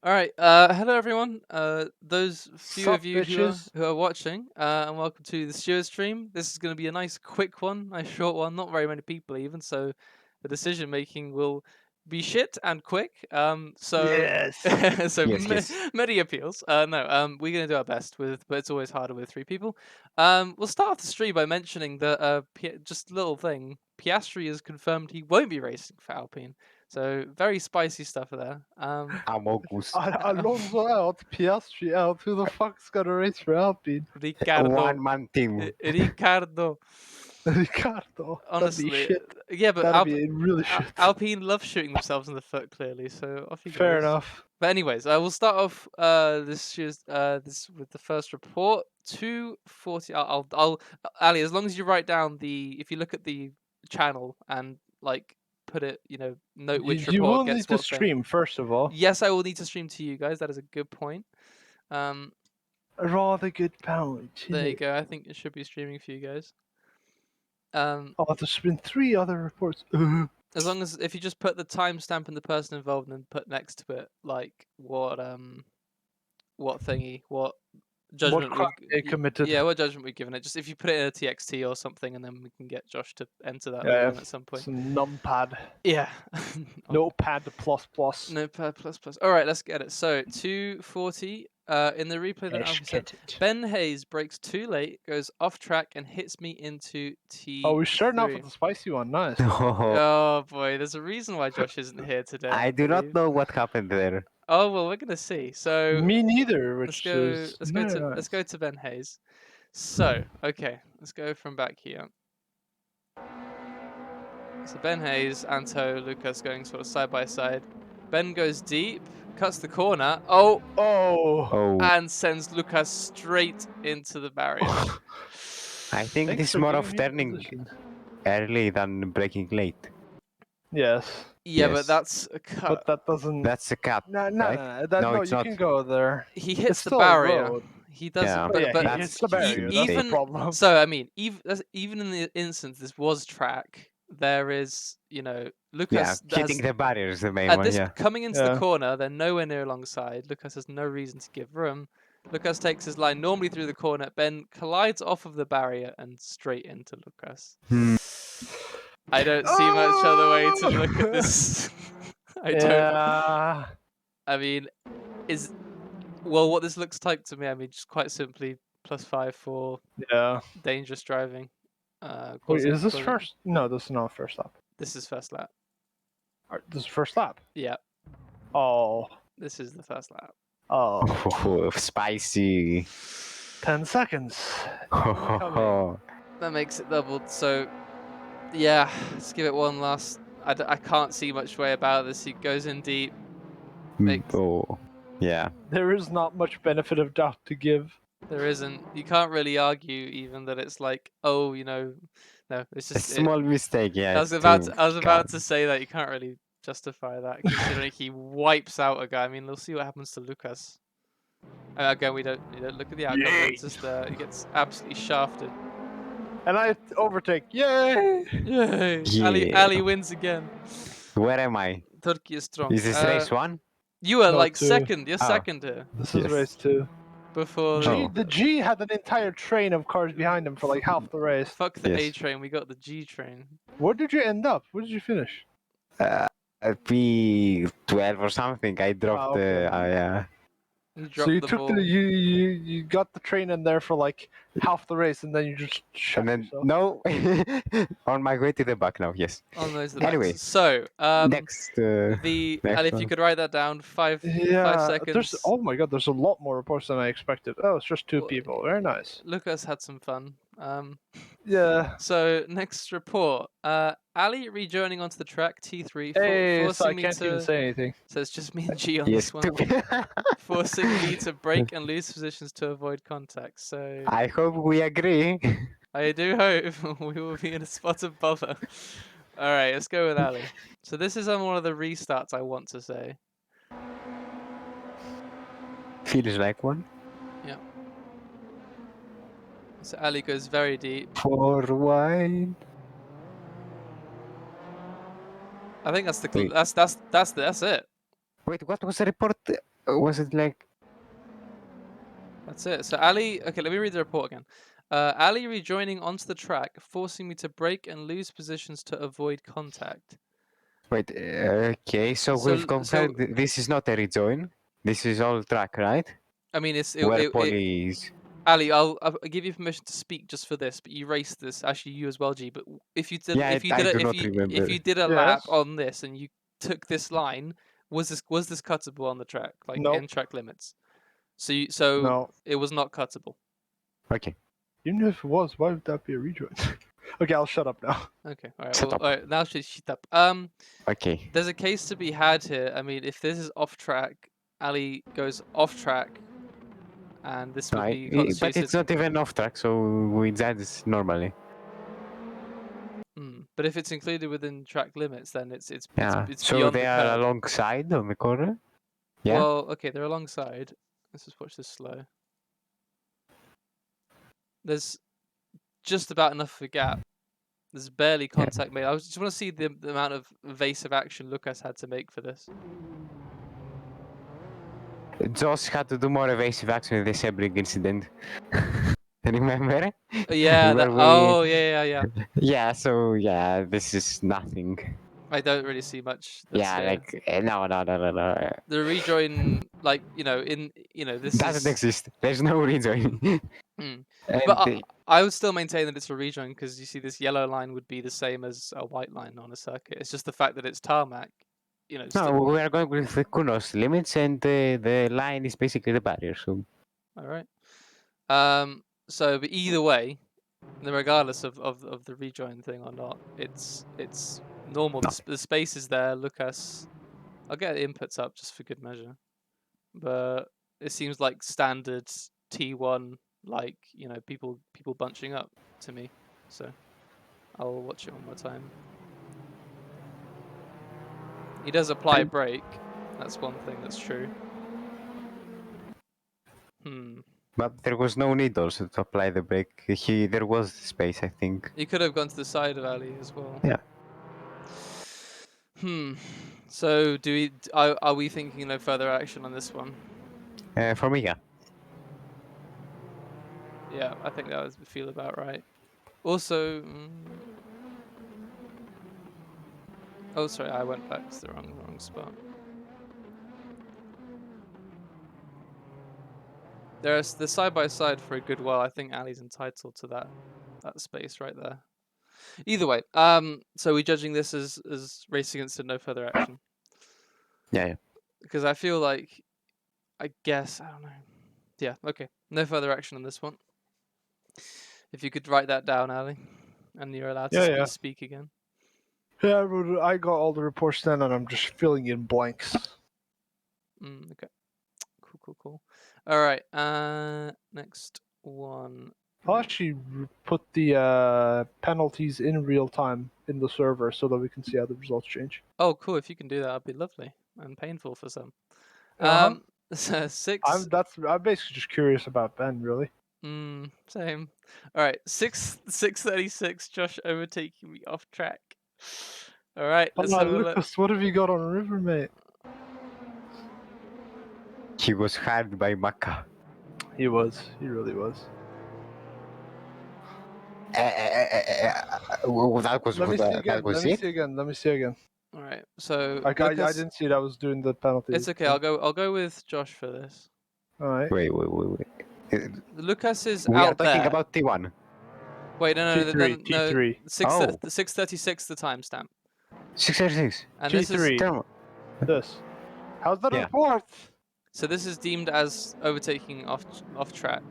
All right. Hello, everyone. Those few Sup, of you bitches? who are watching, and welcome to the Stewards stream. This is going to be a nice, quick one, nice short one. Not very many people even, so the decision making will be shit and quick. Yes. So Yes. many appeals. No. We're going to do our best with, but it's always harder with 3 people. We'll start off the stream by mentioning that just a little thing. Piastri has confirmed he won't be racing for Alpine. So very spicy stuff there. Amogus. Alonso out, Piastri out. Who the fuck's gonna race for Alpine? Ricardo. One-man team. Ricardo. Ricardo. Honestly, That'd be shit. yeah, but That'd be really shit. Alpine love shooting themselves in the foot clearly. So off you Fair goes. enough. But anyways, I will start off this with the first report. 2:40. I'll Ali, as long as you write down if you look at the channel and like put it, note which You will report need gets to what thing. stream first of all. Yes, I will need to stream to you guys. That is a good point. A rather good point. There you go. I think it should be streaming for you guys. Oh, there's been 3 other reports. As long as if you just put the timestamp and the person involved and then put next to it like what judgment crime they committed. Yeah, what judgment we've given it. Just if you put it in a TXT or something, and then we can get Josh to enter that later on at some point. Some numpad. Yeah. Notepad plus plus. Notepad plus plus. All right, let's get it. So 2:40. In the replay that Alfie said, Ben Hayes breaks too late, goes off track, and hits me into T3. Oh, we're starting off with the spicy one. Nice. Oh boy, there's a reason why Josh isn't here today. I do not know what happened there. Oh well, we're gonna see. So me neither. Let's go to Ben Hayes. So okay, let's go from back here. So Ben Hayes, Anto, Lucas going sort of side by side. Ben goes deep, cuts the corner. Oh. And sends Lucas straight into the barrier. I think this is more of turning early than breaking late. Yes. Yeah, Yes. but that's a cut. But that doesn't. That's a cut. No, right? no, it's you not. can go there. He hits It's the still a barrier. road. He doesn't. Yeah, But he hits the barrier. That's the problem. So I mean, even in the instance this was track, there is Lucas. Yeah, hitting the barrier is the main one. Yeah. Coming into the corner, they're nowhere near alongside. Lucas has no reason to give room. Lucas takes his line normally through the corner. Ben collides off of the barrier and straight into Lucas. I don't see much other way to look at this. I don't. I mean, what this looks like to me. I mean, just quite simply +5 for dangerous driving. Wait, is this first? No, this is not first lap. This is first lap. This is first lap. Yeah. Oh. This is the first lap. Oh, spicy. 10 seconds. That makes it doubled. So, yeah, let's give it one last. I can't see much way about this. He goes in deep. Yeah. There is not much benefit of doubt to give. There isn't. You can't really argue even that it's like, no, it's just a small mistake. Yeah. I was about to say that you can't really justify that considering he wipes out a guy. I mean, we'll see what happens to Lucas. Again, we don't look at the outcome. It's just he gets absolutely shafted. And I overtake. Yay! Yay! Yeah. Ali wins again. Where am I? Turkey is strong. Is this race 1? You are like second. You're second here. This is race 2. Before the G had an entire train of cars behind him for like half the race. Fuck the A train. We got the G train. Where did you end up? Where did you finish? P12 or something. I dropped yeah. So you took you got the train in there for like half the race, and then you just shut yourself. No, on my way to the back now. Yes. Anyway, so next. Ali, if you could write that down, 5 seconds. Oh my god, there's a lot more reports than I expected. Oh, it's just 2 people. Very nice. Lucas had some fun. Yeah. So next report, Ali rejoining onto the track T3. So I can't even say anything. So it's just me and G on this one, forcing me to break and lose positions to avoid contact. So I hope we agree. I do hope we will be in a spot of bother. All right, let's go with Ali. So this is on one of the restarts. I want to say. Feels like one. Yeah. So Ali goes very deep. For wine. I think that's it. Wait, what was the report? Was it like? That's it. So Ali, okay, let me read the report again. Ali rejoining onto the track, forcing me to brake and lose positions to avoid contact. Wait. Okay. So we've confirmed this is not a rejoin. This is all track, right? I mean, Where Polly is. Ali, I'll give you permission to speak just for this, but you raced this. Actually, you as well, G. But if you did, Yeah, if you I did, do if not you remember. did a lap Yes. on this and you took this line, was this cuttable on the track, like Nope. in track limits? So No. it was not cuttable. Okay. Even if it was, why would that be a rejoin? Okay, I'll shut up now. Okay, all right. Shut Well, up. all right. Now shut up. Okay. There's a case to be had here. I mean, if this is off track, Ali goes off track, and this would be But constituted. it's not even off track, so we judge normally. But if it's included within track limits, then it's So beyond they the are curve. alongside on the corner. Yeah. Well, okay, they're alongside. Let's just watch this slow. There's just about enough of a gap. There's barely contact made. I just want to see the amount of evasive action Lucas had to make for this. Josh had to do more evasive action in the Sebring incident. Remember? Yeah. Oh, yeah. Yeah. So yeah, this is nothing. I don't really see much. That's Yeah, here. like no. The rejoin, like this Doesn't is. exist. There's no rejoin. But I would still maintain that it's a rejoin because you see this yellow line would be the same as a white line on a circuit. It's just the fact that it's tarmac. No, we are going with the Kunos limits, and the line is basically the barrier. So. All right. But either way, regardless of the rejoin thing or not, it's normal. No. The space is there. Lucas, I'll get inputs up just for good measure, but it seems like standard T1, like people bunching up to me. So I'll watch it one more time. He does apply brake. That's one thing that's true. But there was no need also to apply the brake. There was space, I think. He could have gone to the side of Ali as well. Yeah. So are we thinking no further action on this one? For me, yeah. Yeah, I think that would feel about right. Also, oh sorry, I went back to the wrong spot. There's the side by side for a good while. I think Ali's entitled to that space right there. Either way, so we're judging this as racing against no further action. Yeah. Because I feel like, I guess, I don't know. Yeah, okay. No further action on this one. If you could write that down, Ali, and you're allowed to speak again. Yeah, I got all the reports then, and I'm just filling in blanks. Okay. Cool. All right. Next one. I'll actually put the penalties in real time in the server so that we can see how the results change. Oh, cool. If you can do that, that'd be lovely and painful for some. So 6. I'm basically just curious about Ben, really. Same. All right. 6:36. Josh overtaking me off track. All right. Let's have a look. Lucas, what have you got on River, mate? He was hired by Maca. He was. He really was. That was Let me it. Let me see again. All right. So I didn't see it. I was doing the penalty. It's okay. I'll go with Josh for this. All right. Wait. Lucas is we out are talking there. about T1. Wait, no. T3. 6:36 the timestamp. 636. And T3. This. How's that report? So this is deemed as overtaking off track.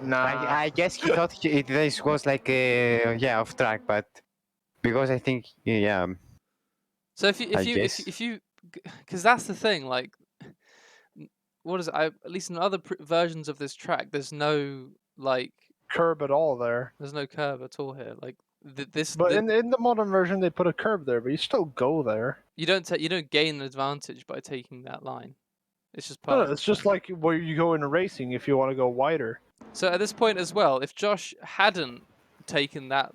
Nah. I guess he thought this was like off track, but because I think So if you because that's the thing, like, what is it? At least in other versions of this track, there's no like curb at all there. There's no curb at all here. Like this. But in the modern version, they put a curb there, but you still go there. You don't gain an advantage by taking that line. It's just part. No, it's just like where you go in racing if you want to go wider. So at this point as well, if Josh hadn't taken that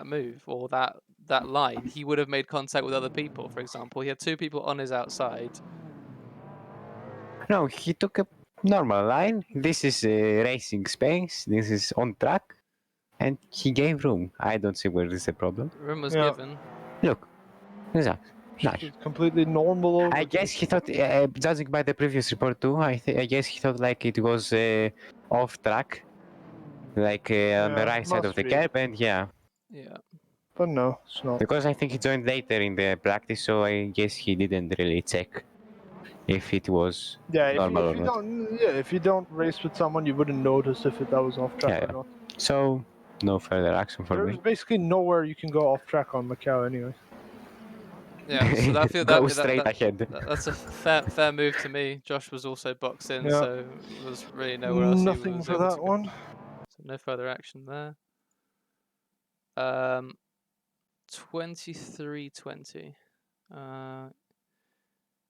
move or that line, he would have made contact with other people. For example, he had 2 people on his outside. No, he took a normal line. This is racing space. This is on track. And he gave room. I don't see where is the problem. Room was Yeah. given. Look, Zach. Nice. It's completely normal over I guess he thought, judging by the previous report too, I guess he thought like it was off track, like on the Yeah, right side of must the be. curb, and yeah, Yeah. But no, it's not. because I think he joined later in the practice, so I guess he didn't really check if it was Yeah, normal or if you not. don't, yeah, if you don't race with someone, you wouldn't notice if that was off track Yeah, or yeah. not. So no further action for There's me. basically nowhere you can go off track on Macau anyway. Yeah. So that feel Go that, straight ahead. that's a fair move to me. Josh was also boxed in, Yeah. so there was really nowhere else he Nothing was for able that to go. one. So no further action there. 2320.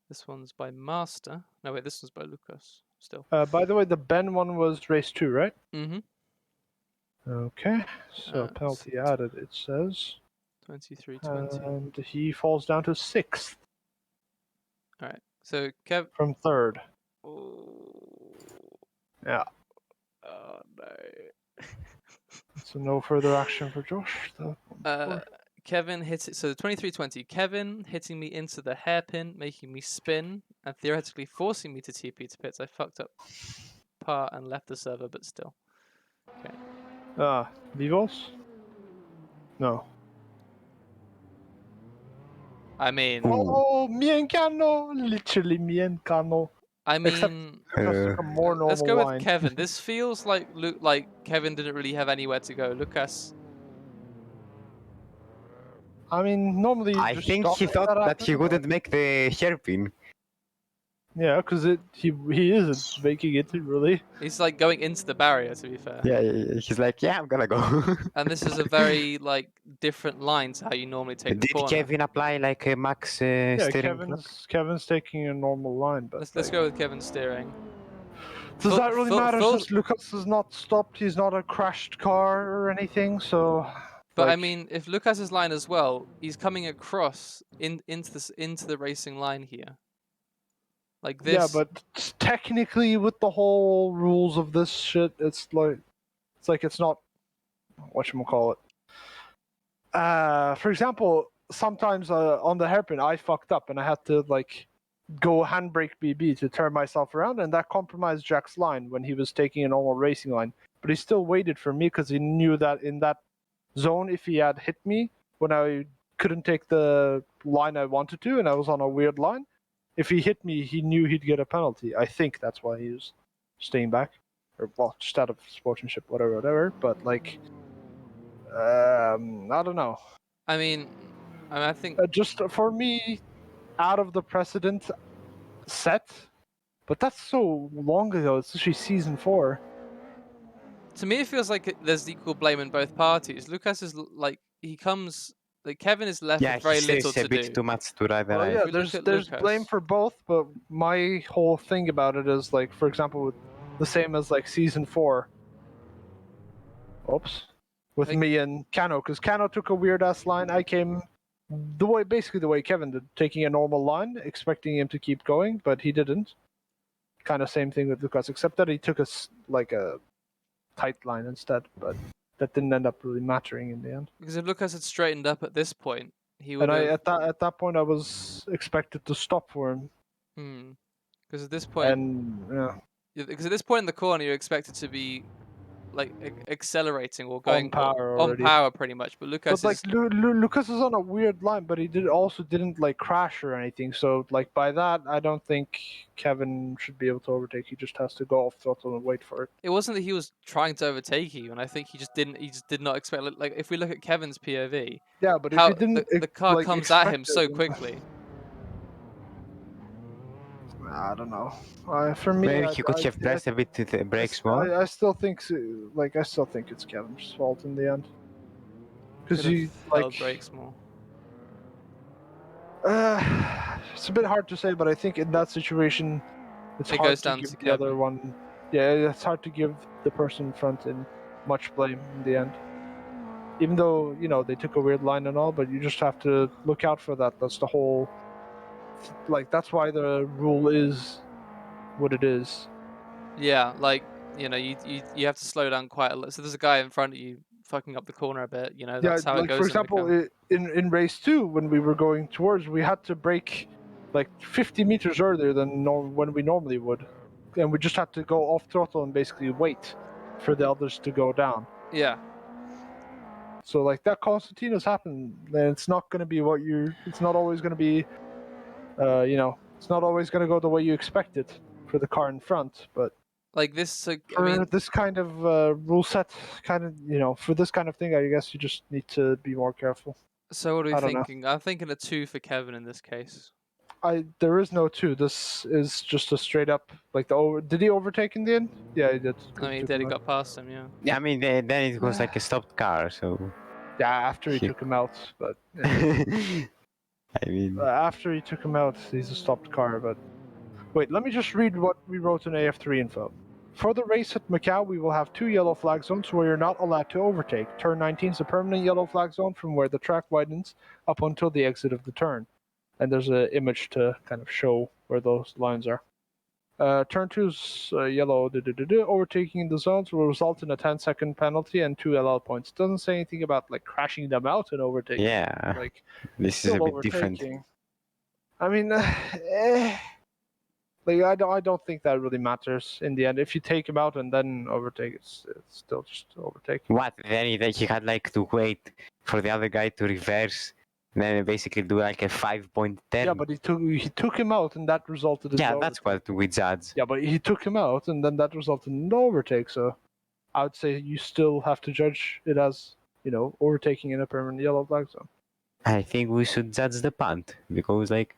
This one's by Master. No wait, this one's by Lucas. Still. By the way, the Ben one was race 2, right? Mm-hmm. Okay, so Uh, penalty added, it says. 2320. And he falls down to 6th All right. So Kev. from 3rd. Oh. Yeah. Oh no. So no further action for Josh. Kevin hits it. So 2320. Kevin hitting me into the hairpin, making me spin, and theoretically forcing me to TP to pits. I fucked up part and left the server, but still. Okay. Vivos? No. I mean, Oh, Miencano! Literally Miencano. I Except mean, Lucas took a more normal let's go with line. Kevin. This feels like like Kevin didn't really have anywhere to go. Lucas. I mean, normally you I just think stop he if thought that happens, he but- wouldn't make the hairpin. Yeah, because he isn't making it really. He's like going into the barrier, to be fair. Yeah, he's like, yeah, I'm gonna go. And this is a very like different line to how you normally take the Did corner. Kevin apply like a max Yeah, steering clock? Kevin's taking a normal line, but Let's go with Kevin's steering. Does that really matter full- since Lucas is not stopped? He's not a crashed car or anything, so. But I like, mean, if Lucas's line as well, he's coming across into the racing line here. Like this. Yeah, but technically, with the whole rules of this shit, it's like it's not whatchamacallit. For example, sometimes on the hairpin, I fucked up and I had to like go handbrake BB to turn myself around, and that compromised Jack's line when he was taking a normal racing line. But he still waited for me because he knew that in that zone, if he had hit me when I couldn't take the line I wanted to, and I was on a weird line, if he hit me, he knew he'd get a penalty. I think that's why he was staying back, or well, just out of sportsmanship, whatever. But like, I don't know. I mean, I think Just for me, out of the precedent set, but that's so long ago. It's actually season 4. to me it feels like there's equal blame in both parties. Lucas is like he comes like Kevin is left Yeah, with very he little says to a bit do. too much to ride the Well, line. yeah, we look at there's blame Lucas- for both, but my whole thing about it is like, for example, with the same as like season 4. Oops, with Like- me and Kano, because Kano took a weird ass line. I came basically the way Kevin did, taking a normal line, expecting him to keep going, but he didn't. Kind of same thing with Lucas, except that he took a tight line instead, but that didn't end up really mattering in the end. Because if Lucas had straightened up at this point, he would And have. at that point I was expected to stop for him, Because at this point, and yeah. because at this point in the corner, you're expected to be like accelerating or going power on already. power pretty much. But Lucas But like is Lucas is on a weird line, but he didn't like crash or anything. So like by that, I don't think Kevin should be able to overtake. He just has to go off throttle and wait for it. it wasn't that he was trying to overtake you, and I think he just did not expect. Like if we look at Kevin's POV, Yeah, but how if he didn't, the car like, comes at him expect so it, then- quickly. I don't know. For me, Maybe he could have pressed a bit to the brakes more. I still think it's Kevin's fault in the end. Because Could he have held like brakes more. it's a bit hard to say, but I think in that situation, it's It hard goes to down give to the other Kevin. one. Yeah, it's hard to give the person in front in much blame in the end. Even though they took a weird line and all, but you just have to look out for that. That's the whole. Like that's why the rule is what it is. Yeah, like, you know, you have to slow down quite a lot. So there's a guy in front of you fucking up the corner a bit. You know, Yeah, that's how it like for goes in the example, car. in race 2, when we were going towards, we had to brake like 50 meters earlier than when we normally would, and we just had to go off throttle and basically wait for the others to go down. Yeah. So like that constantly has happened, and it's not going to be what you're. It's not always going to be, you know, it's not always going to go the way you expect it for the car in front. But Like this, I for mean, this kind of rule set, kind of, you know, for this kind of thing, I guess you just need to be more careful. so what are we I don't know. thinking? I'm thinking a 2 for Kevin in this case. There is no 2. This is just a straight up like the over. Did he overtake in the end? Yeah, he did. 'cause I mean, took Daddy him out. got past him, yeah. Yeah, I mean, then it was like a stopped car, so. Yeah, after he He- took him out, but I mean, after he took him out, he's a stopped car. But wait, let me just read what we wrote in AF3 info. For the race at Macau, we will have 2 yellow flag zones where you're not allowed to overtake. Turn 19 is a permanent yellow flag zone from where the track widens up until the exit of the turn. And there's an image to kind of show where those lines are. Turn 2's yellow. Overtaking the zones will result in a 10-second penalty and 2 LL points. Doesn't say anything about like crashing them out and overtaking. yeah, Like this is a still bit different. overtaking. I mean, like I don't think that really matters in the end. If you take him out and then overtake, it's still just overtaking. What? Then he had like to wait for the other guy to reverse, then basically do like a 5-point turn. Yeah, but he took him out, and that resulted in Yeah, the that's overtake. what we judge. Yeah, but he took him out, and then that resulted in the overtake. So I would say you still have to judge it as, you know, overtaking in a permanent yellow flag zone. I think we should judge the punt because like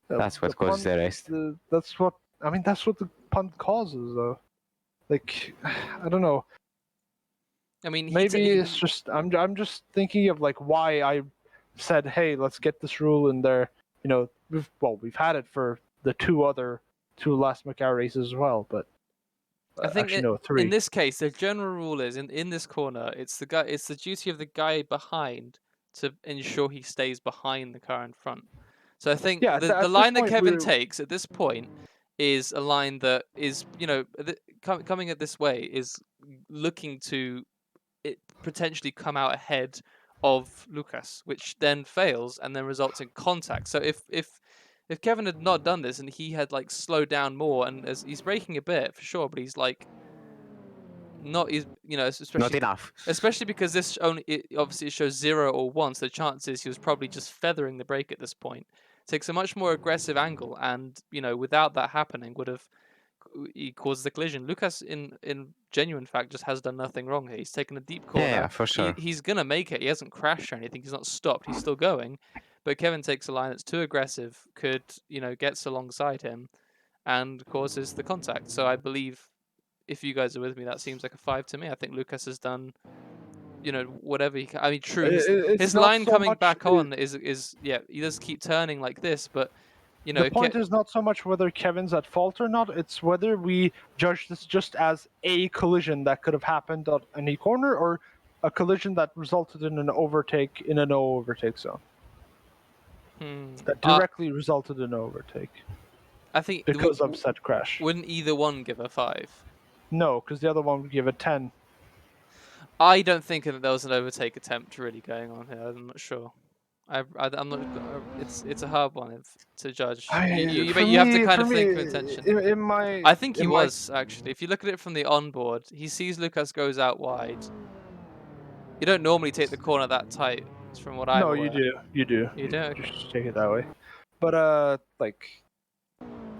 that's what causes the rest. That's what I mean. That's what the punt causes, though. Like, I don't know. I mean, Maybe it's just I'm just thinking of like why I said, hey, let's get this rule in there. You know, we've had it for the two last Macau races as well, but I think actually no, 3. in this case, the general rule is in this corner, it's the duty of the guy behind to ensure he stays behind the car in front. So I think Yeah, the at this line that point, Kevin takes at this point is a line that is, you know, coming at this way is looking to it potentially come out ahead of Lucas, which then fails and then results in contact. So if Kevin had not done this and he had like slowed down more, and as he's braking a bit for sure, but he's like he's, you know, especially Not enough. especially because this obviously it shows 0 or 1, so the chances he was probably just feathering the brake at this point. Takes a much more aggressive angle, and you know, without that happening, would have he causes the collision. Lucas, in genuine fact, just has done nothing wrong here. He's taken a deep corner. Yeah, for sure. He's gonna make it. He hasn't crashed or anything. He's not stopped. He's still going. But Kevin takes a line that's too aggressive. Could, you know, gets alongside him, and causes the contact. So I believe, if you guys are with me, that seems like a 5 to me. I think Lucas has done, you know, whatever he can. I mean, true. His line coming back on is yeah. He does keep turning like this, but you know, the point is not so much whether Kevin's at fault or not, it's whether we judge this just as a collision that could have happened at any corner or a collision that resulted in an overtake in a no overtake zone. That directly resulted in an overtake. I think because of said crash. Wouldn't either one give a 5? No, because the other one would give a 10. I don't think that there was an overtake attempt really going on here. I'm not sure. I'm not. It's a hard one to judge. You have to kind of think of intention. I think he was actually. If you look at it from the onboard, he sees Lucas goes out wide. You don't normally take the corner that tight. From what I'm aware. No, you do. You do. You do. Okay. Just take it that way. But like,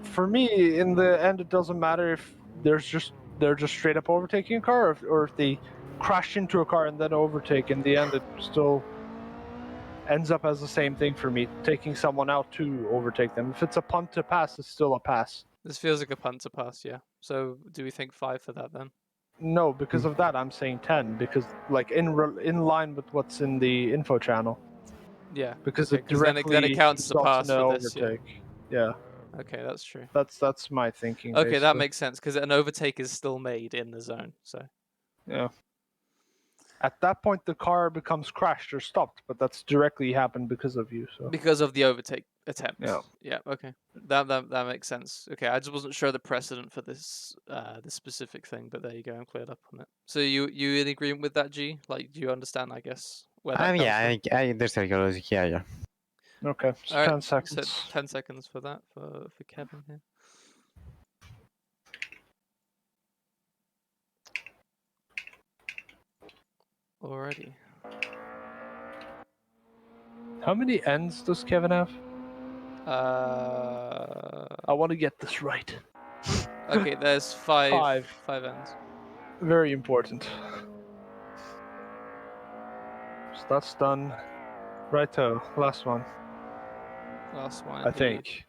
for me, in the end, it doesn't matter if they're just straight up overtaking a car, or if they crash into a car and then overtake. In the end, it still ends up as the same thing for me, taking someone out to overtake them. If it's a punt to pass, it's still a pass. This feels like a punt to pass, yeah. So do we think 5 for that then? No, because of that, I'm saying 10, because like in line with what's in the info channel. Yeah. Because okay, it directly then it counts as a pass for this. Overtake. Yeah. Okay, that's true. That's my thinking. Okay, basically. that makes sense because an overtake is still made in the zone. So. Yeah. At that point, the car becomes crashed or stopped, but that's directly happened because of you. So. Because of the overtake. attempt. Yeah. Yeah. Okay. That makes sense. Okay, I just wasn't sure the precedent for this this specific thing, but there you go. I'm cleared up on it. So you in agreement with that, G? Like, do you understand? I guess where that comes Yeah, from. I understand your logic. Yeah. Okay. So All right. 10 So seconds. 10 seconds for that for Kevin here. Alrighty. How many ends does Kevin have? I want to get this right. Okay, there's five ends. Very important. So that's done. Righto. Last one. Last one, I indeed. think.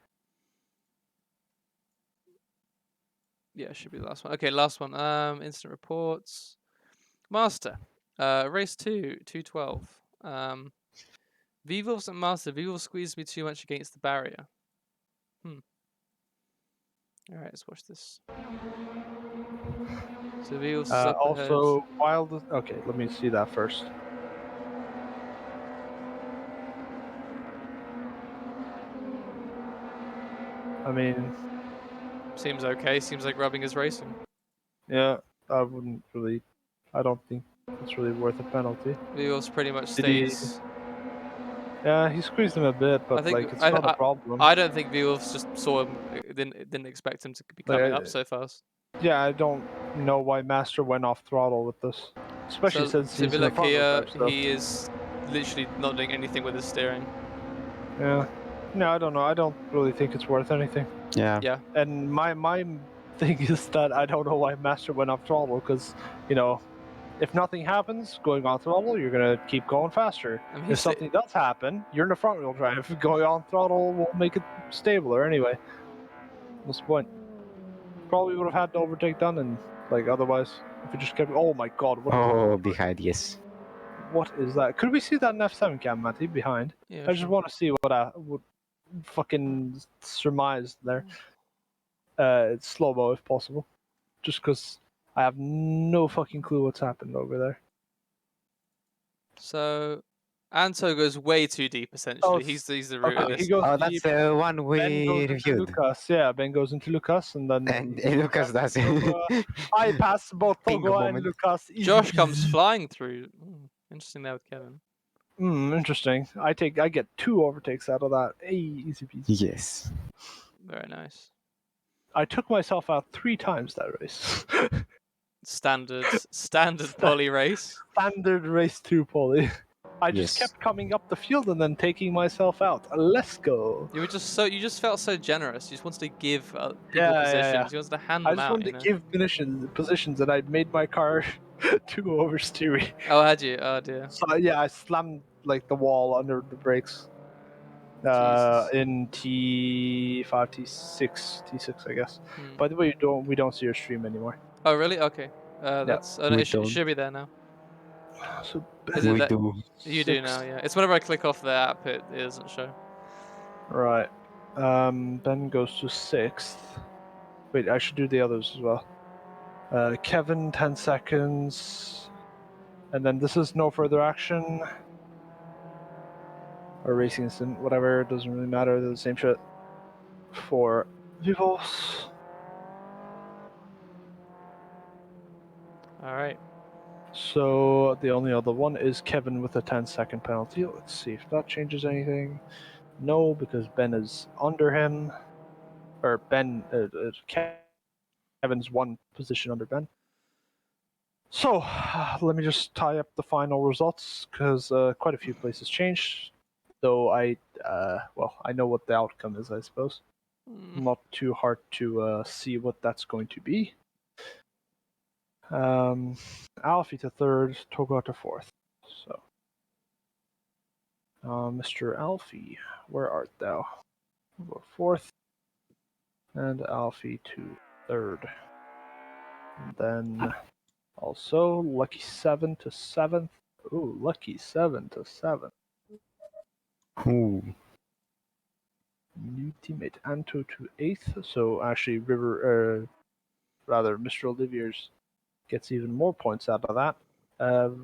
Yeah, it should be the last one. Okay, last one. Instant reports. Master. Race 2, 212. Vivos and Master. Vivos squeezed me too much against the barrier. Alright, let's watch this. So Vivos is up ahead. Also, wild. Okay, let me see that first. I mean, Seems okay. Seems like rubbing is racing. yeah, I wouldn't really. I don't think it's really worth a penalty. Vivos pretty much Did he? stays. Yeah, he squeezed him a bit, but think- like it's I- not a I- problem. I don't think Vivos just saw him. Didn't expect him to be Like, coming up so fast. Yeah, I don't know why Master went off throttle with this, especially since So if he's you in the look front wheel here, drive stuff. he is literally not doing anything with his steering. Yeah. No, I don't know. I don't really think it's worth anything. Yeah. Yeah. And my thing is that I don't know why Master went off throttle because, you know, if nothing happens going on throttle, you're gonna keep going faster. I mean, If something does happen, you're in the front wheel drive. Going on throttle will make it stabler anyway. What's the point? Probably would have had to overtake done, and like otherwise, if it just kept. Oh my God! What is Oh, behind, yes. What is that? Could we see that in F7 cam, Matty, behind? yeah, I just sure. want to see what I would fucking surmise there. It's slow mo if possible, just because I have no fucking clue what's happened over there. So Anto goes way too deep. Essentially, he's the root of Okay, he this. goes Oh, deep. that's the one Ben we goes into reviewed. Lucas. Yeah, Ben goes into Lucas, and then And Lucas does it. I pass both Bingo Togo and moment. Lucas. Easy Josh comes peasy. flying through. Interesting there with Kevin. Interesting. I get 2 overtakes out of that. Hey, easy peasy. Yes. Very nice. I took myself out 3 times that race. Standard poly race. Standard race 2 poly. I just Yes. kept coming up the field and then taking myself out. Let's go. You just felt so generous. You just wanted to give people Yeah, positions. You wanted to hand I them just out. wanted to give positions, and I made my car 2 oversteery. Oh, had you? Oh dear. So yeah, I slammed like the wall under the brakes. Jesus. In T5, T6, I guess. Hmm. By the way, we don't see your stream anymore. Oh really? Okay. That's. Oh, no, we it should be there now. So Is it We that? do. You do now, yeah. It's whenever I click off the app, it doesn't show. Right. Ben goes to 6th. Wait, I should do the others as well. Kevin, 10 seconds. And then this is no further action. Or racing incident, whatever, it doesn't really matter, they're the same shit. For Vivos. Alright. So the only other one is Kevin with a 10-second penalty. Let's see if that changes anything. No, because Ben is under him. Or Kevin's 1 position under Ben. So, let me just tie up the final results, because quite a few places changed. Though I know what the outcome is, I suppose. Not too hard to see what that's going to be. Alfie to 3rd, Togo to 4th. So, Mr. Alfie, where art thou? 4th, and Alfie to 3rd. And then also Lucky 7 to 7th. Ooh, Lucky 7 to 7th. Ooh. New teammate Anto to 8th. So actually, Mr. Olivier's gets even more points out of that.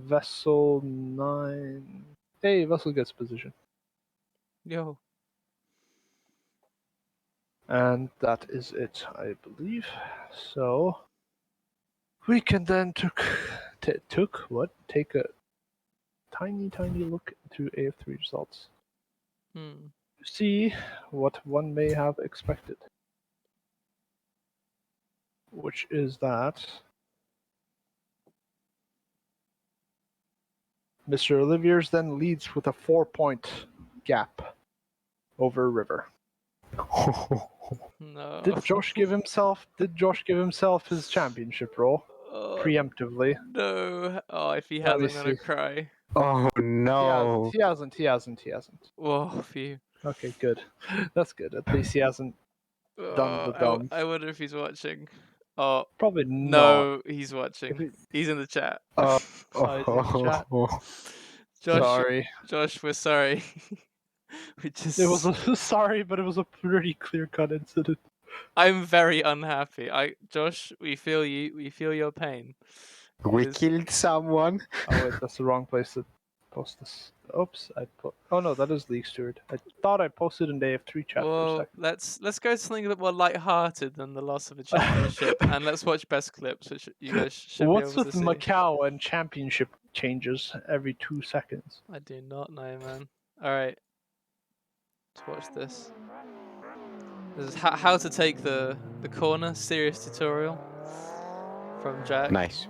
Vessel 9. Hey, Vessel gets position. Yo. And that is it, I believe. So we can then take a tiny look through AF3 results Hmm. to see what one may have expected, which is that Mr. Oliviers then leads with a 4-point gap over River. No. Did Josh give himself his championship role Oh, preemptively? no. Oh, if he Let has, me I'm gonna see. cry. Oh He no. hasn't. He hasn't. Whoa, phew. Okay, good. That's good. At least he hasn't done the dumb. I wonder if he's watching. Oh, Probably not. no, he's If watching. he, He's in the chat. oh, he's in the chat. Josh, Sorry. Josh, we're sorry. We just. It was a sorry, but it was a pretty clear-cut incident. I'm very unhappy. Josh, we feel you. We feel your pain. We It is- killed someone. Oh wait, that's the wrong place to post this. Oops, I put. Oh no, that is League Steward. I thought I posted in the AF3 chat for a Well, second. let's go to something a bit more light-hearted than the loss of a championship, and let's watch best clips, which you guys should be What's able with to see. Macau and championship changes every 2 seconds? I do not know, man. All right, let's watch this. This is how to take the corner. Serious tutorial from Jack. Nice.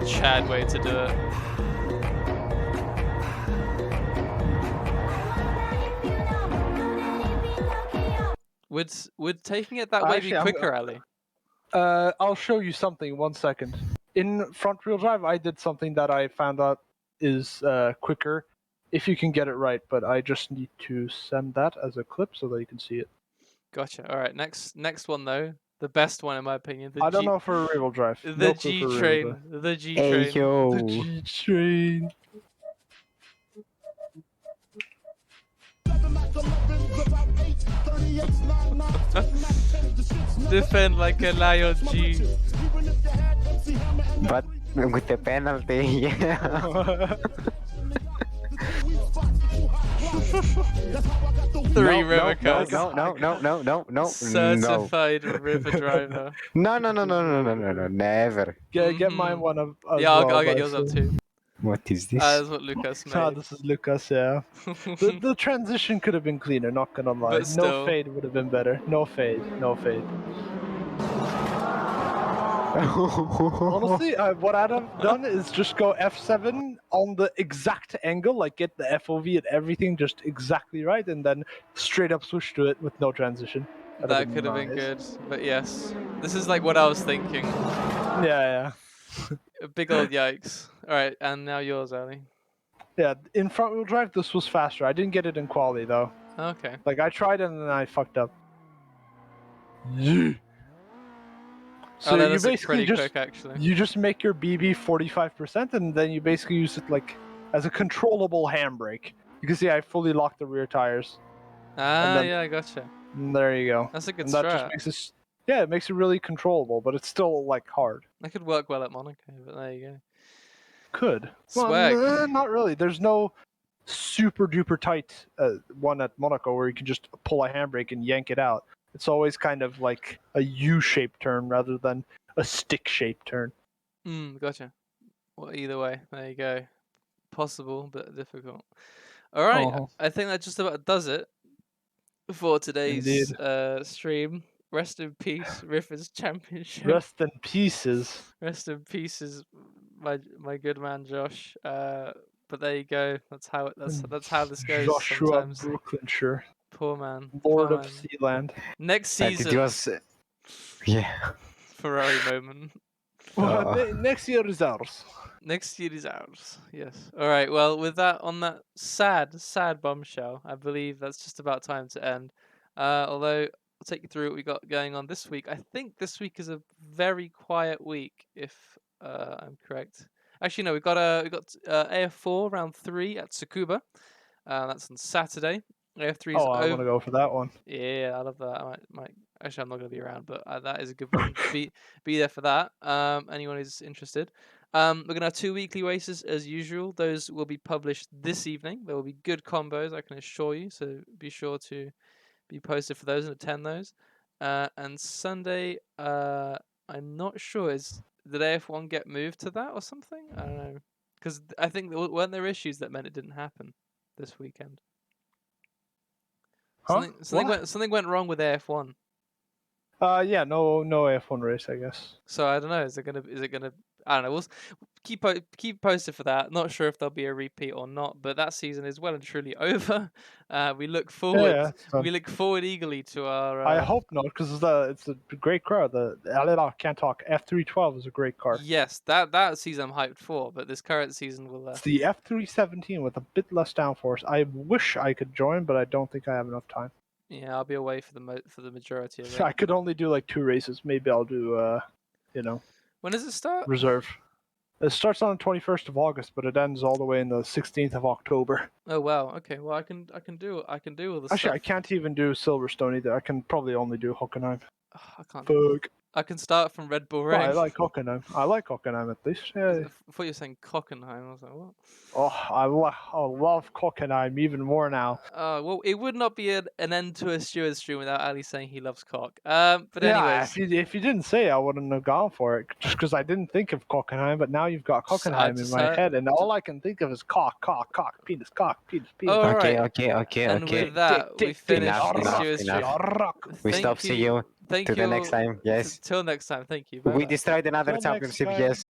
Chad way to do it. Would taking it that way Actually, be I'm- quicker, Ali? I'll show you something. 1 second. In front wheel drive, I did something that I found out is quicker if you can get it right. But I just need to send that as a clip so that you can see it. Gotcha. All right, next one though, the best one in my opinion. I don't know for rear wheel drive. The No clue G for rear wheel train. drive. The G Hey train. yo. The G train. Defend like a lion, G. But with the penalty, yeah. Three no, river no, cars. no. Certified river driver. No, never. Get mine Mhm. one of as Yeah, well. I'll get yours up too. What is this? That's what Lucas Ah, made. this is Lucas, yeah. The transition could have been cleaner, not gonna lie. But still. No fade would have been better. No fade. Honestly, what I'd have done is just go F7 on the exact angle, like get the FOV and everything just exactly right, and then straight up switch to it with no transition. That could have been good, but yes. This is like what I was thinking. Yeah. A big old yikes. Alright, and now yours, Ali. Yeah, in front wheel drive, this was faster. I didn't get it in quali, though. Okay. Like, I tried it and then I fucked up. Yeah. So that you does look basically pretty just quick, actually. you just make your BB 45%, and then you basically use it like as a controllable handbrake. You can see I fully locked the rear tires. Ah, then- yeah, I gotcha. And there you go. That's a good And that just strat. makes it, it makes it really controllable, but it's still like hard. That could work well at Monaco, but there you go. Could. Swag. Well, not really. There's no super duper tight one at Monaco where you can just pull a handbrake and yank it out. It's always kind of like a U-shaped turn rather than a stick-shaped turn. Gotcha. Well, either way, there you go. Possible, but difficult. Alright, Uh-huh. I think that just about does it for today's Indeed. stream. Rest in peace, Riffers Championship. Rest in pieces. Rest in pieces, my good man Josh. But there you go. That's how this goes Joshua sometimes. Brooklynshire, Poor man. Lord poor of man. Sealand. Next But season, it was, yeah. Ferrari moment. Next year is ours. Next year is ours. Yes. All right. Well, with that, on that sad bombshell, I believe that's just about time to end. Although I'll take you through what we got going on this week. I think this week is a very quiet week, if I'm correct. Actually, no. We got AF4 round 3 at Tsukuba. That's on Saturday. AF3 is Oh, I want to go for that one. Yeah, I love that. I Actually, I'm not going to be around, but that is a good one. Be there for that. Anyone who's interested. We're going to have 2 weekly races as usual. Those will be published this evening. There will be good combos, I can assure you. So be sure to be posted for those and attend those. And Sunday, I'm not sure. Did AF1 get moved to that or something? I don't know. Because I think weren't there issues that meant it didn't happen this weekend. Huh? Something went wrong with AF1. Yeah, no F1 race, I guess. So I don't know. Is it gonna? I don't know. We'll keep posted for that. Not sure if there'll be a repeat or not. But that season is well and truly over. We look forward. Yeah, it's done. We look forward eagerly to our. I hope not, because it's a great car. Can't talk. F312 is a great car. Yes, that season I'm hyped for. But this current season will. It's the F317 with a bit less downforce. I wish I could join, but I don't think I have enough time. Yeah, I'll be away for the majority of it. I could only do like 2 races. Maybe I'll do When does it start? reserve. It starts on the 21st of August, but it ends all the way in the 16th of October. Oh wow. Okay. Well, I can do all the Actually, stuff. I can't even do Silverstone either. I can probably only do Hockenheim. I can't. Fuck. I can start from Red Bull Well, Ring. I like Hockenheim. I like Hockenheim at least. Yeah. I thought you were saying Cockenheim. I was like, what? Oh, I love Hockenheim even more now. Well, it would not be an end to a Stewards stream without Ali saying he loves cock. But Yeah, anyways, if you didn't say, I wouldn't have gone for it, just because I didn't think of Hockenheim. But now you've got Hockenheim in my head, and all I can think of is cock, penis, penis. All Okay, right. okay. And with that, we finish Enough, the enough, Stewards stream. enough. We Thank stop. See you. Thank To you the next time. Yes. Till next time. Thank you. We Bye-bye. destroyed another Till next championship. time. Yes.